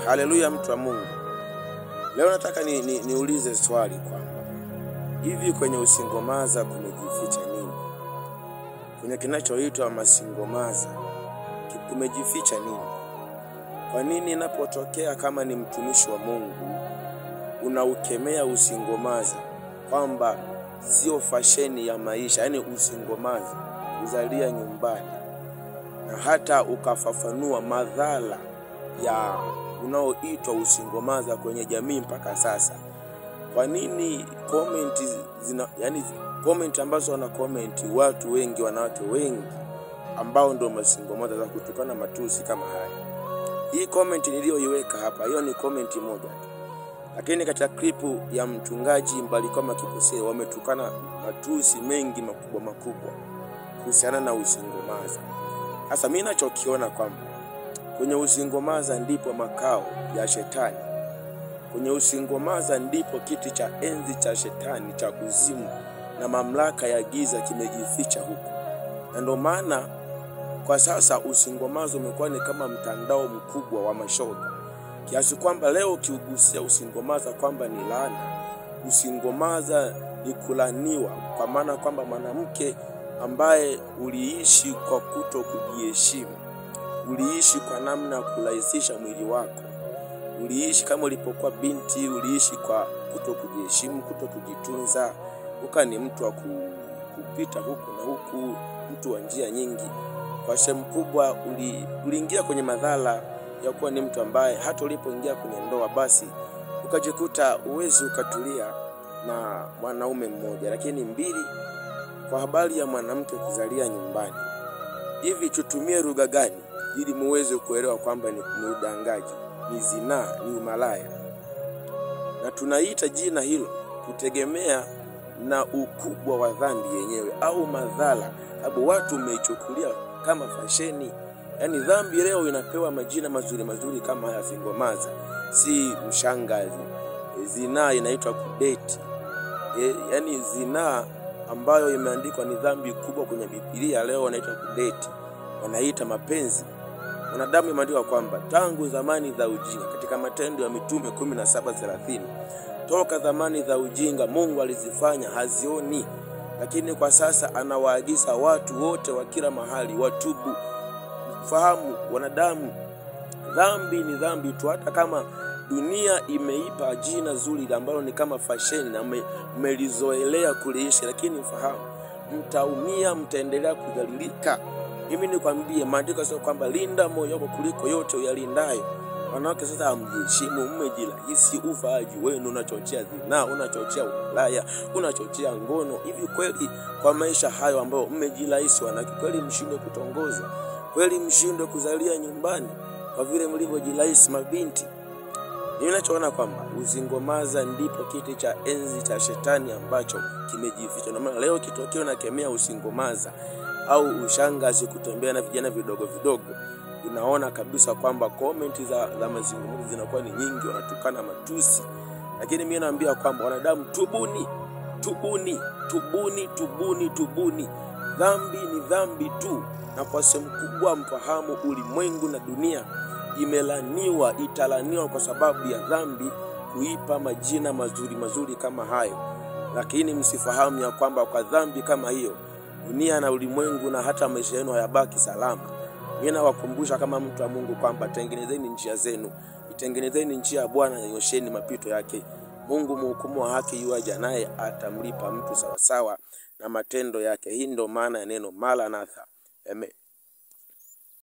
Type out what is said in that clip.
Haleluya mtu wa Mungu. Leo nataka niulize swali kwamba hivi kwenye usingomaza kumejificha nini? Kwenye kinachoitwa masingomaza kumejificha nini? Kwa nini inapotokea kama ni mtumishi wa Mungu unaukemea usingomaza kwamba sio fasheni ya maisha, yani usingomaza uzalia nyumbani, na hata ukafafanua madhara ya unaoitwa usingomaza kwenye jamii mpaka sasa? Kwa nini comment ambazo wana comment watu wengi, wanawake wengi ambao ndio masingomaza za kutukana matusi kama haya? Hii comment niliyoiweka hapa, hiyo ni comment moja, lakini katika klipu ya mchungaji Mbalikoma Kipesile wametukana matusi mengi makubwa kuhusiana na usingomaza. Sasa mimi ninachokiona kwamba kwenye usingomaza ndipo makao ya shetani. Kwenye usingomaza ndipo kiti cha enzi cha shetani cha kuzimu na mamlaka ya giza kimejificha huko. Na ndio maana kwa sasa usingomaza umekuwa ni kama mtandao mkubwa wa mashoga, kiasi kwamba leo kiugusia usingomaza kwamba ni laana. Usingomaza ni kulaniwa, kwa maana kwamba mwanamke ambaye uliishi kwa kuto kujiheshimu, uliishi kwa namna ya kurahisisha mwili wako, uliishi kama ulipokuwa binti, uliishi kwa kuto kujiheshimu, kuto kujitunza, ukani mtu wa kupita huku na huku, mtu wa njia nyingi, kwa sehemu kubwa uliingia kwenye madhara ya kuwa ni mtu ambaye hata ulipoingia kwenye ndoa basi ukajikuta uwezi ukatulia na mwanaume mmoja. Lakini mbili, kwa habari ya mwanamke kuzalia nyumbani, hivi tutumie lugha gani ili muweze kuelewa kwamba ni udangaji, ni zinaa, ni umalaya? Na tunaita jina hilo kutegemea na ukubwa wa dhambi yenyewe au madhara, sababu watu umeichukulia kama fasheni. Yani dhambi leo inapewa majina mazuri kama haya singomaza, si mshangazi. Zinaa inaitwa kudeti. Yani zinaa ambayo imeandikwa ni dhambi kubwa kwenye Biblia, leo wanaita kudeti, wanaita mapenzi. Wanadamu imeandikwa kwamba tangu zamani za ujinga, katika Matendo ya Mitume 17:30, toka zamani za ujinga Mungu alizifanya hazioni, lakini kwa sasa anawaagiza watu wote wa kila mahali watubu. Fahamu wanadamu, dhambi ni dhambi tu. Hata kama dunia imeipa jina zuri ambalo ni kama fasheni na mmelizoelea kuliishi, lakini fahamu mtaumia, mtaendelea kudhalilika. Mimi nikwambie, maandiko sio kwamba linda moyo wako kuliko yote uyalindayo. Wanawake sasa hamjiheshimu, mmejirahisi, ufaaji wenu unachochea zinaa, unachochea ulaya, unachochea ngono. Hivi kweli kwa maisha hayo ambayo mmejirahisi wanawake, kweli mshindwe kutongozwa? Kweli mshindwe kuzalia nyumbani kwa vile mlivyojirahisi mabinti? Ninachoona kwamba usingomaza ndipo kiti cha enzi cha shetani ambacho kimejificha. Na maana leo kitokeo na kemea usingomaza au ushangazi kutembea na vijana vidogo, unaona kabisa kwamba comment za mazingomaza zinakuwa ni nyingi, wanatukana matusi. Lakini mimi naambia kwamba wanadamu, tubuni. Dhambi ni dhambi tu, na kwa sehemu kubwa mfahamu ulimwengu na dunia imelaniwa, italaniwa kwa sababu ya dhambi kuipa majina mazuri kama hayo. Lakini msifahamu ya kwamba kwa dhambi kama hiyo dunia na ulimwengu na hata maisha yenu hayabaki salama. Mimi nawakumbusha kama mtu wa Mungu kwamba tengenezeni njia zenu, itengenezeni njia ya Bwana, nyosheni mapito yake. Mungu mhukumu wa haki yuaja, naye atamlipa mtu sawasawa na matendo yake. Hii ndio maana ya neno Maranatha. Amen.